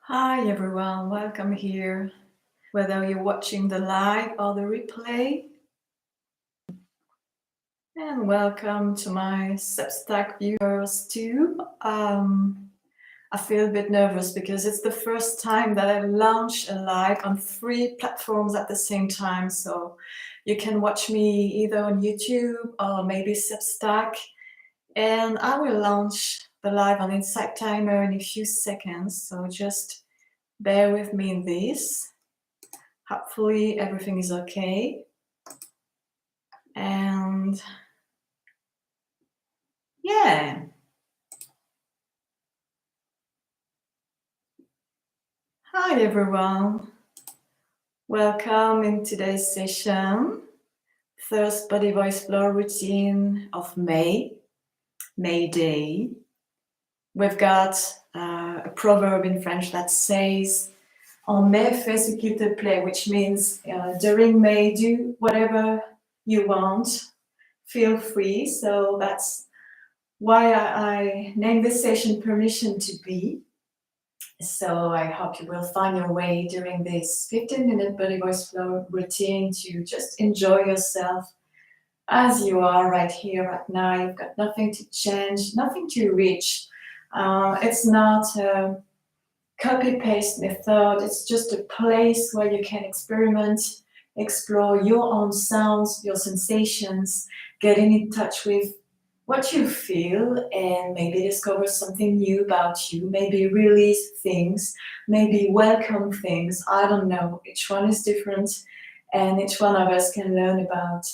Hi everyone, welcome here, whether you're watching the live or the replay. And welcome to my Substack viewers too. I feel a bit nervous because it's the first time that I launch a live on 3 platforms at the same time. So you can watch me either on YouTube or maybe Substack. And I will launch the live on Insight Timer in a few seconds. So just bear with me in this. Hopefully everything is okay. And yeah. Hi everyone. Welcome in today's session. First Bodyvoice flow routine of May Day. We've got a proverb in French that says En mai, fais ce qu'il te plaît, which means during May, do whatever you want. Feel free. So that's why I named this session Permission to Be. So I hope you will find your way during this 15-minute Bodyvoice flow routine to just enjoy yourself as you are right here, right now. You've got nothing to change, nothing to reach. It's not a copy-paste method. It's just a place where you can experiment, explore your own sounds, your sensations, getting in touch with what you feel, and maybe discover something new about you, maybe release things, maybe welcome things. I don't know. Each one is different, and each one of us can learn about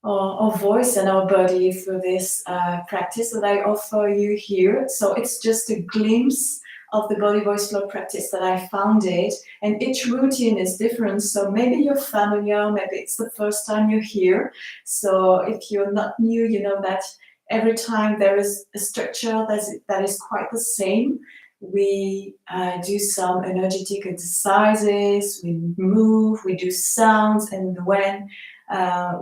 our voice and our body through this practice that I offer you here. So it's just a glimpse of the body voice flow practice that I founded, and each routine is different. So maybe you're familiar, maybe it's the first time you're here. So if you're not new, you know that every time there is a structure that is quite the same. We do some energetic exercises, we move, we do sounds, and when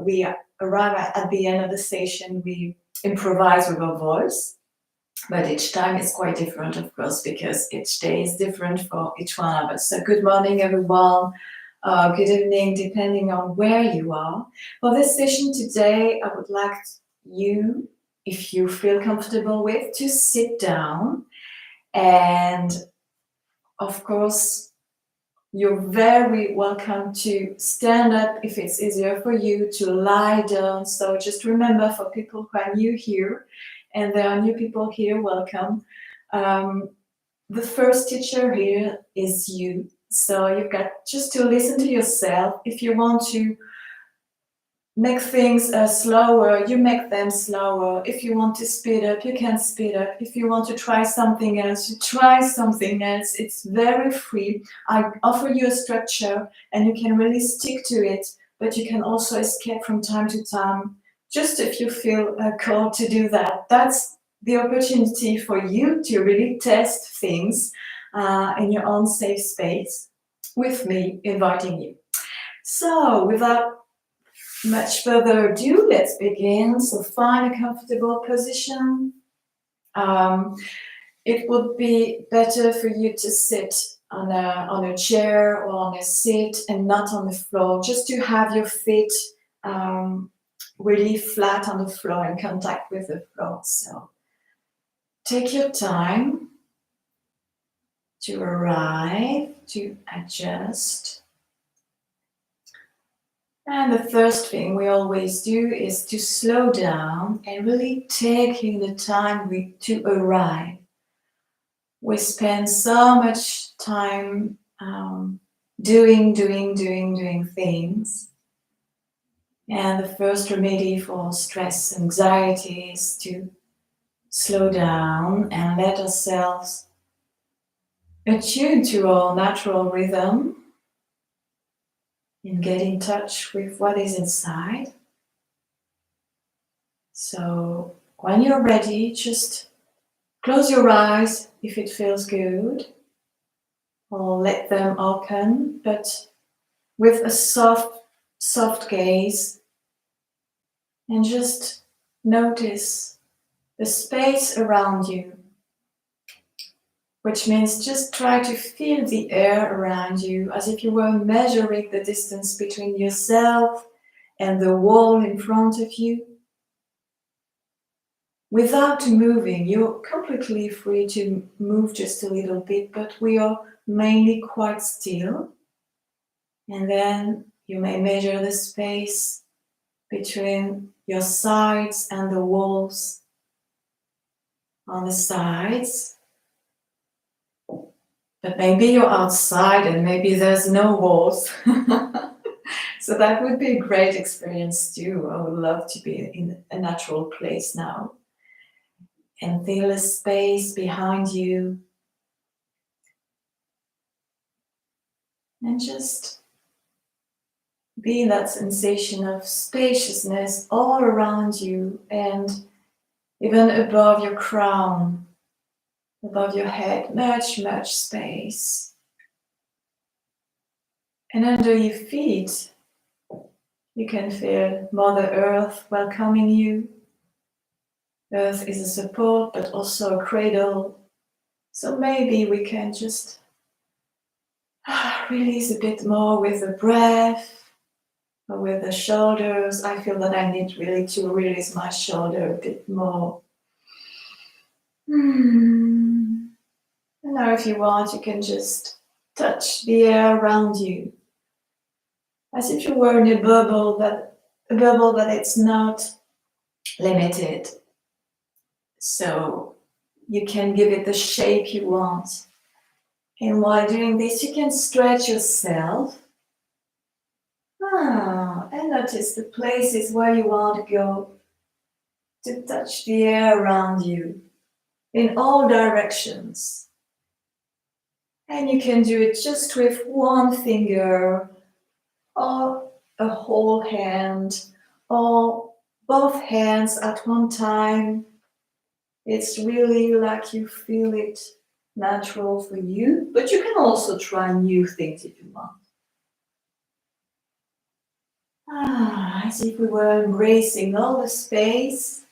we arrive at the end of the session, we improvise with our voice. But each time is quite different, of course, because each day is different for each one of us. So good morning, everyone. Good evening, depending on where you are. For this session today, I would like you, if you feel comfortable with, to sit down. And of course, you're very welcome to stand up if it's easier for you, to lie down. So just remember, for people who are new here, and there are new people here, welcome. The first teacher here is you. So you've got just to listen to yourself. If you want to make things slower, you make them slower. If you want to speed up, you can speed up. If you want to try something else, you try something else. It's very free. I offer you a structure and you can really stick to it, but you can also escape from time to time, just if you feel called to do that. That's the opportunity for you to really test things in your own safe space with me inviting you. So without much further ado, let's begin. So find a comfortable position. It would be better for you to sit on a chair or on a seat and not on the floor, just to have your feet really flat on the floor, in contact with the floor. So take your time to arrive, to adjust. And the first thing we always do is to slow down and really taking the time to arrive. We spend so much time doing things. And the first remedy for stress, anxiety is to slow down and let ourselves attune to our natural rhythm and get in touch with what is inside. So when you're ready, just close your eyes if it feels good, or let them open, but with a soft gaze, and just notice the space around you. which means just try to feel the air around you as if you were measuring the distance between yourself and the wall in front of you. Without moving, you're completely free to move just a little bit, but we are mainly quite still. And then you may measure the space between your sides and the walls on the sides. But maybe you're outside and maybe there's no walls. So that would be a great experience too. I would love to be in a natural place now and feel the space behind you. And just be in that sensation of spaciousness all around you and even above your crown, above your head, much space. And under your feet, you can feel Mother Earth welcoming you. Earth is a support, but also a cradle. So maybe we can just release a bit more with the breath or with the shoulders. I feel that I need really to release my shoulder a bit more. And now if you want, you can just touch the air around you. As if you were in a bubble, but it's not limited. So you can give it the shape you want. And while doing this, you can stretch yourself. And notice the places where you want to go to touch the air around you in all directions. And you can do it just with one finger or a whole hand or both hands at one time. It's really like you feel it natural for you, but you can also try new things if you want. As if we were embracing all the space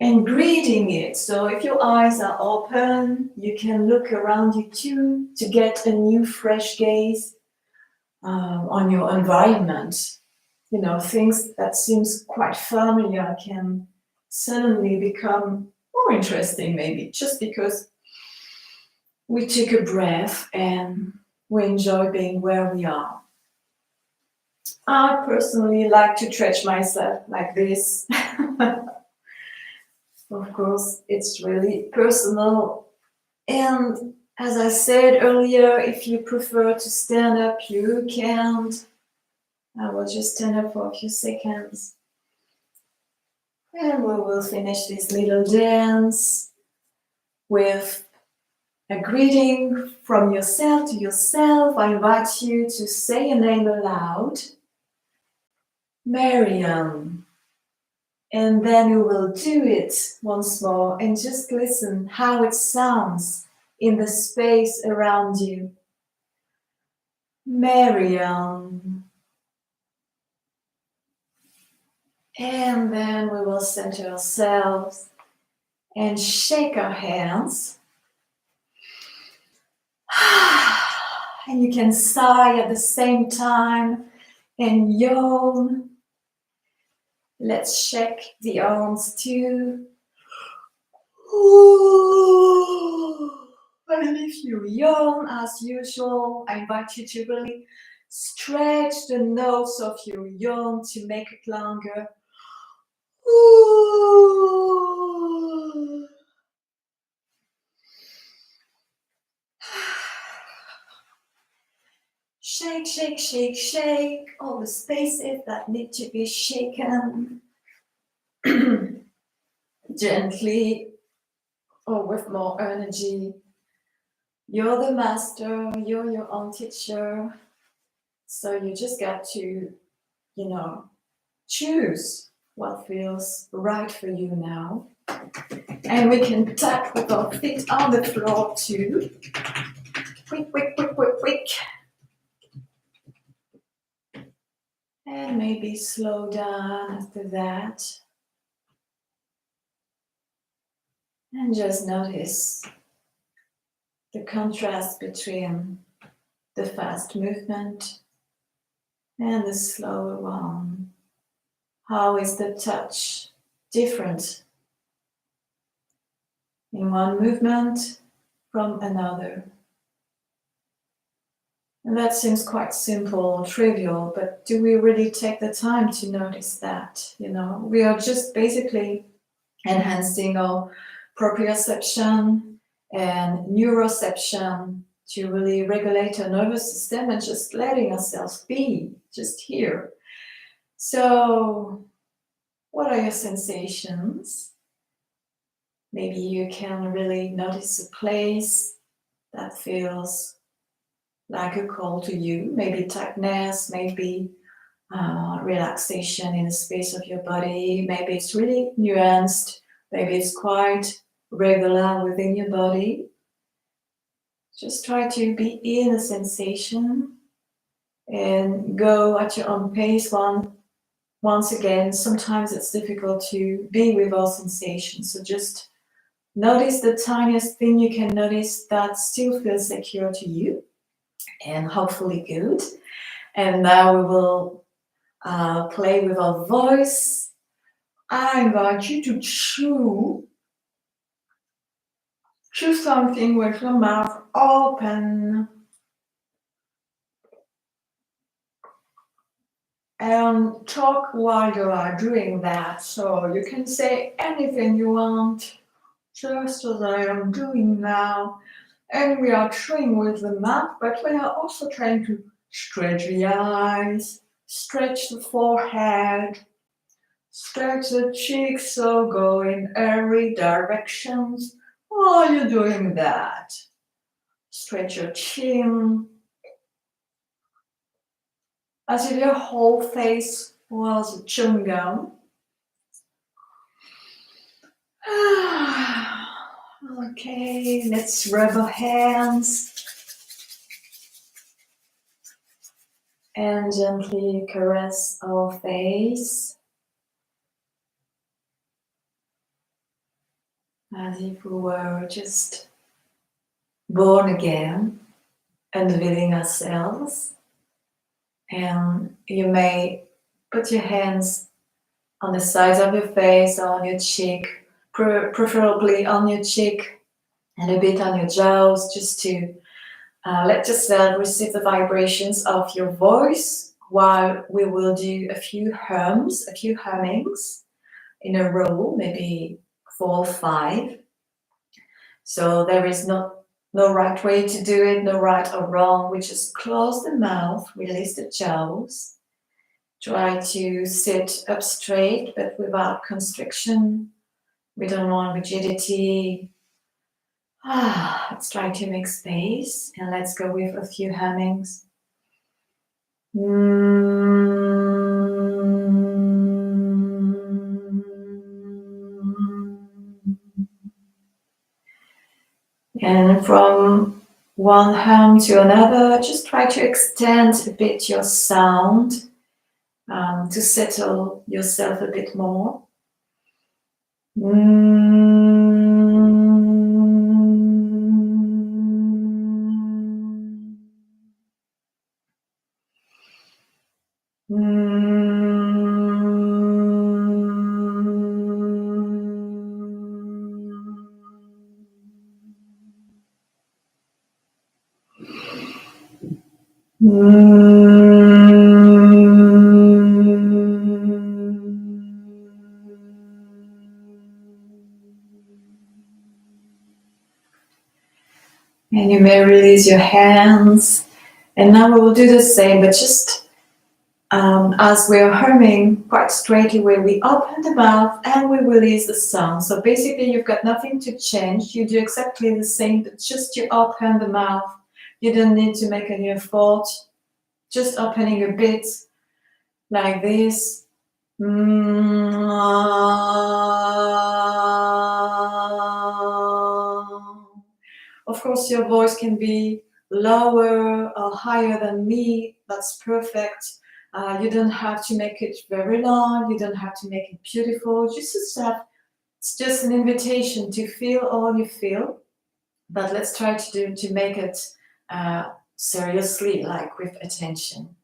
and greeting it. So if your eyes are open, you can look around you too to get a new fresh gaze on your environment. You know, things that seems quite familiar can suddenly become more interesting, maybe just because we took a breath and we enjoy being where we are. I personally like to stretch myself like this. Of course, it's really personal. And as I said earlier, if you prefer to stand up, you can. I will just stand up for a few seconds. And we will finish this little dance with a greeting from yourself to yourself. I invite you to say a name aloud. Marion. And then we will do it once more and just listen how it sounds in the space around you. Marion. And then we will center ourselves and shake our hands. And you can sigh at the same time and yawn. Let's shake the arms too. And if you yawn as usual, I invite you to really stretch the nose of your yawn to make it longer. Shake, shake, shake, shake. All the spaces that need to be shaken. Gently or with more energy. You're the master, you're your own teacher. So you just got to, choose what feels right for you now. And we can tap with our feet on the floor too. Quick, quick, quick, quick, quick. And maybe slow down after that. And just notice the contrast between the fast movement and the slower one. How is the touch different in one movement from another? And that seems quite simple, trivial, but do we really take the time to notice that? You know, we are just basically enhancing our proprioception and neuroception to really regulate our nervous system and just letting ourselves be just here. So, what are your sensations? Maybe you can really notice a place that feels like a call to you, maybe tightness, maybe relaxation in the space of your body, maybe it's really nuanced, maybe it's quite regular within your body. Just try to be in the sensation and go at your own pace. Once again, sometimes it's difficult to be with all sensations, so just notice the tiniest thing you can notice that still feels secure to you and hopefully good. And now we will play with our voice. I invite you to chew something with your mouth open. And talk while you are doing that. So you can say anything you want, just as I am doing now. And we are chewing with the mouth, but we are also trying to stretch the eyes, stretch the forehead, stretch the cheeks, so go in every direction while you're doing that. Stretch your chin, as if your whole face was chewing gum. Okay, let's rub our hands and gently caress our face as if we were just born again, unveiling ourselves. And you may put your hands on the sides of your face or on your cheek, preferably on your cheek and a bit on your jaws, just to let yourself receive the vibrations of your voice while we will do a few hummings in a row, maybe 4 or 5. So there is no right way to do it, no right or wrong. We just close the mouth, release the jaws. Try to sit up straight, but without constriction. We don't want rigidity. Let's try to make space, and let's go with a few hummings. And from one hum to another, just try to extend a bit your sound to settle yourself a bit more. And you may release your hands. And now we will do the same, but just as we're humming quite straightly, where we open the mouth and we release the sound. So basically you've got nothing to change. You do exactly the same, but just you open the mouth. You don't need to make any effort. Just opening a bit like this. Of course, your voice can be lower or higher than me. That's perfect. You don't have to make it very long. You don't have to make it beautiful. It's just an invitation to feel all you feel. but let's try to make it seriously, like with attention.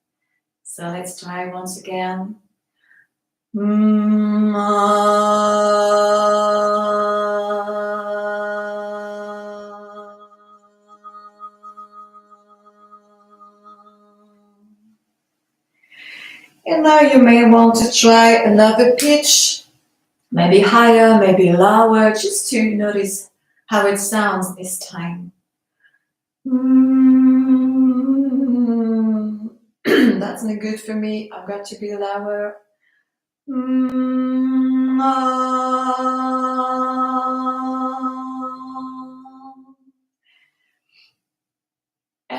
So let's try once again. And now you may want to try another pitch, maybe higher, maybe lower, just to notice how it sounds this time. That's not good for me. I've got to be lower. And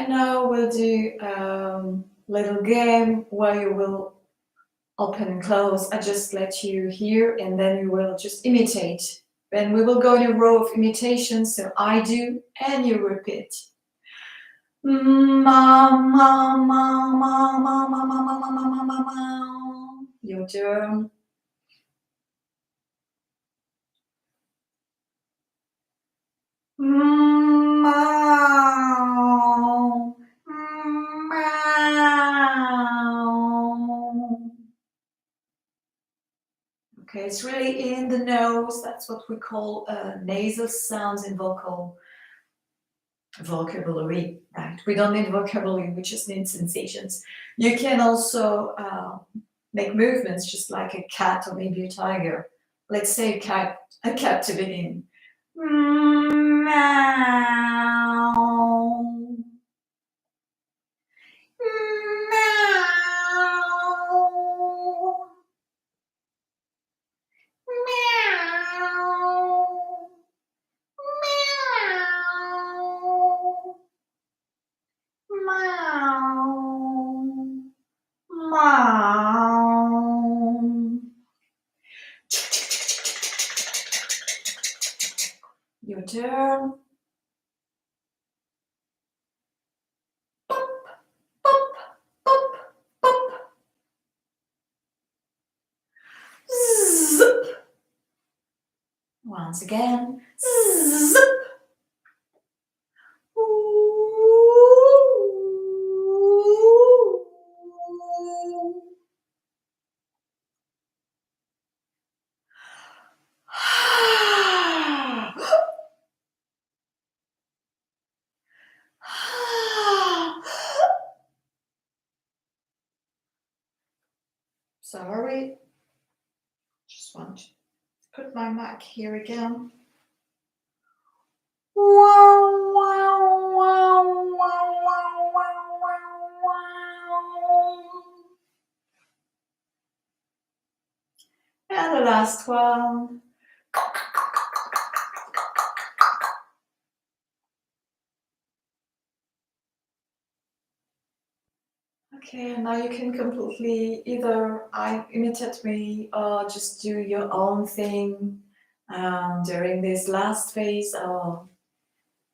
now we'll do a little game where you will open and close. I just let you hear and then you will just imitate. Then we will go in a row of imitations. So I do and you repeat. Your turn. Okay, it's really in the nose. That's what we call nasal sounds in vocabulary, right? We don't need vocabulary, we just need sensations. You can also make movements just like a cat or maybe a tiger. Let's say a cat to begin. Meow. Your turn. Zip. Once again. Zip. Sorry, just want to put my mic here again. Wow, wow, wow, wow, wow, wow, wow. And the last one. Okay, now you can completely either imitate me or just do your own thing during this last phase of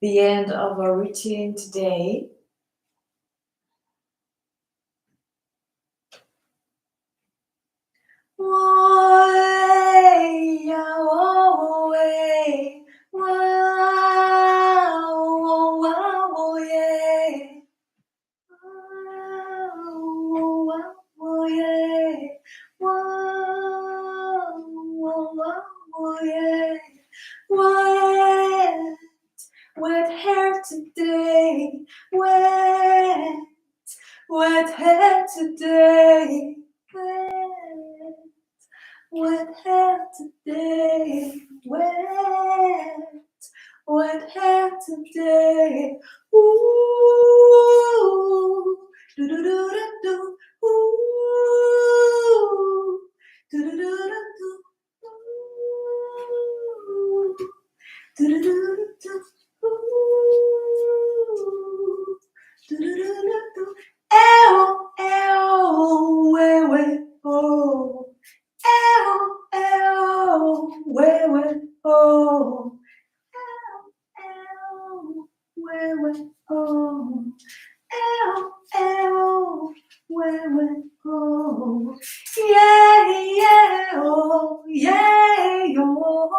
the end of our routine today. Wet hair today, wet hair today, wet hair today, wet hair today. Ooh, do do do do do. Ooh, do do do do do. Ooh, do do do do do. Ooh, do do do do do. Ew, ew, way, way, oh. Ew, ew, way, way, oh. Ew, way, way, oh. Ew, ew, way, way, oh. Yeah, yeah, oh, yeah, oh.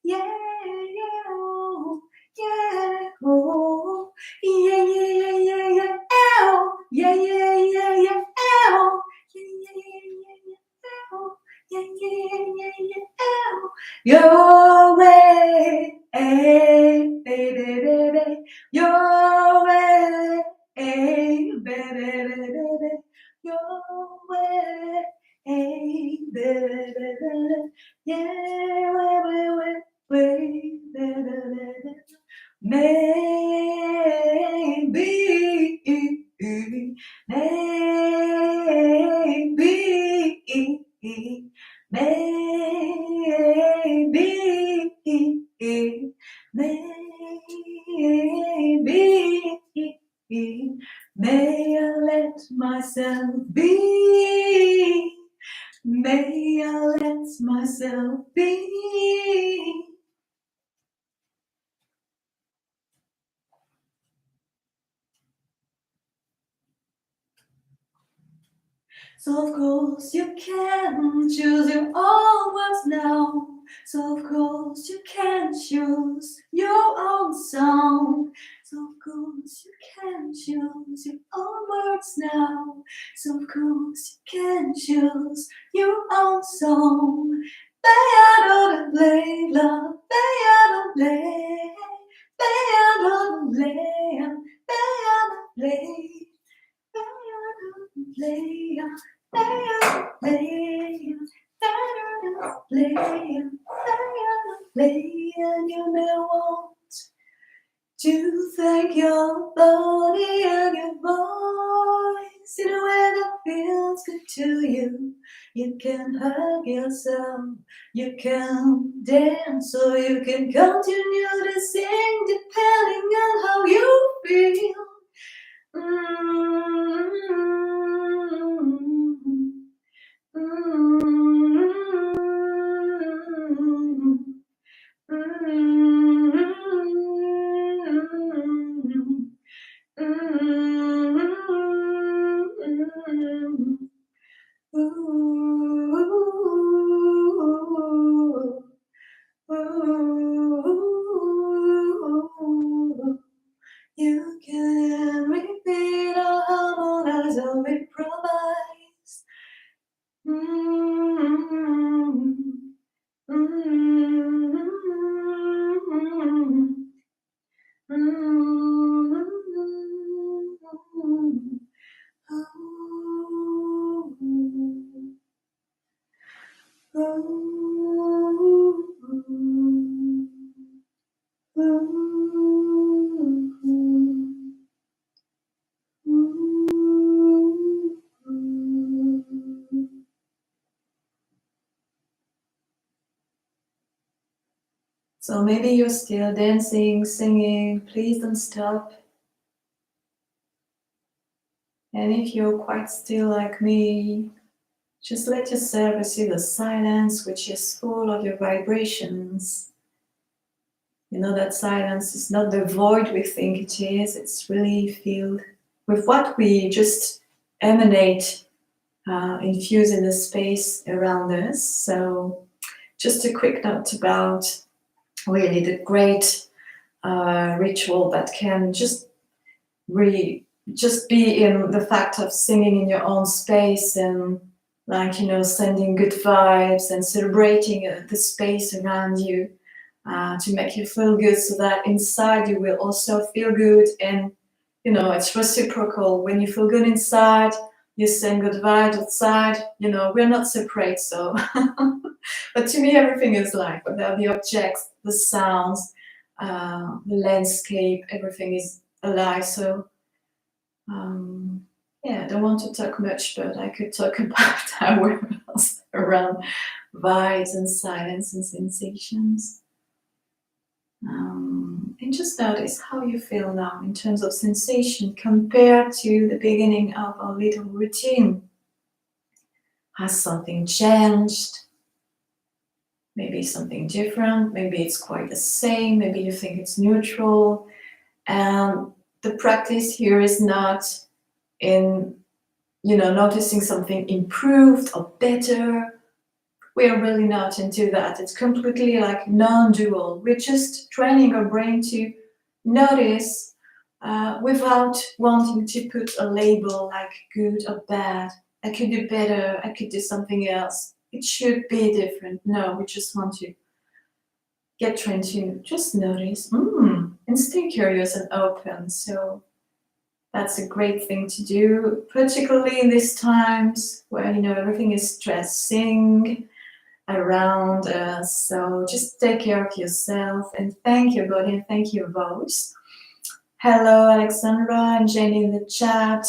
Yeah, yeah, oh, yeah, maybe, maybe, maybe, may I let myself be? May I let myself be? So of course you can choose your own words now. So of course you can choose your own song. So of course you can choose your own words now. So of course you can choose your own song. Beata play, love, beata play, beata play, beata play. And you may want to thank your body and your voice in a way that feels good to you. You can hug yourself, you can dance, or you can continue to sing depending on how you feel. You can repeat or harmonize or improvise. So maybe you're still dancing, singing, please don't stop. And if you're quite still like me, just let yourself receive the silence which is full of your vibrations. You know that silence is not the void we think it is, it's really filled with what we just emanate, infuse in the space around us. So just a quick note about really the great ritual that can just really just be in the fact of singing in your own space and like, you know, sending good vibes and celebrating the space around you to make you feel good, so that inside you will also feel good. And you know, it's reciprocal. When you feel good inside, you send good vibes outside. You know, we're not separate, so but to me everything is life. Without the objects, the sounds, the landscape, everything is alive. So yeah, I don't want to talk much, but I could talk about hours around vibes and silence and sensations. And just notice how you feel now in terms of sensation compared to the beginning of our little routine. Has something changed? Maybe something different, maybe it's quite the same, maybe you think it's neutral. And the practice here is not in, you know, noticing something improved or better. We are really not into that. It's completely like non-dual. We're just training our brain to notice without wanting to put a label like good or bad. I could do better, I could do something else. It should be different. No, we just want to get trained to just notice and stay curious and open. So that's a great thing to do, particularly in these times where, you know, everything is stressing. around us. So just take care of yourself and thank your body and thank your voice. Hello, Alexandra and Jenny in the chat.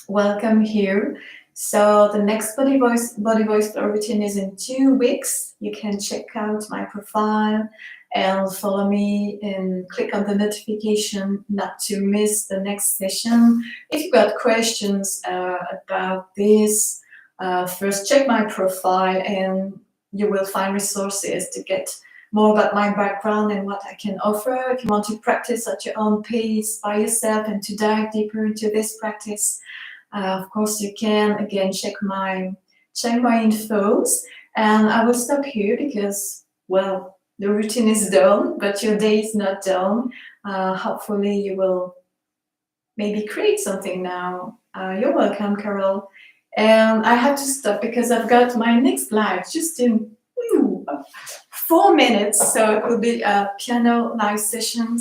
Welcome here. So the next Body Voice Flow routine is in 2 weeks. You can check out my profile and follow me and click on the notification not to miss the next session. If you've got questions about this, first check my profile and you will find resources to get more about my background and what I can offer. If you want to practice at your own pace by yourself and to dive deeper into this practice, of course you can. Again, check my infos. And I will stop here because, well, the routine is done, but your day is not done. Hopefully you will maybe create something now. You're welcome, Carol. And I have to stop because I've got my next live just in 4 minutes. So it will be a piano live session.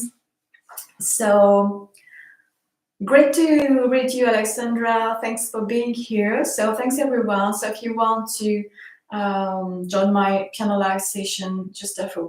So great to read you, Alexandra. Thanks for being here. So thanks, everyone. So if you want to join my piano live session just after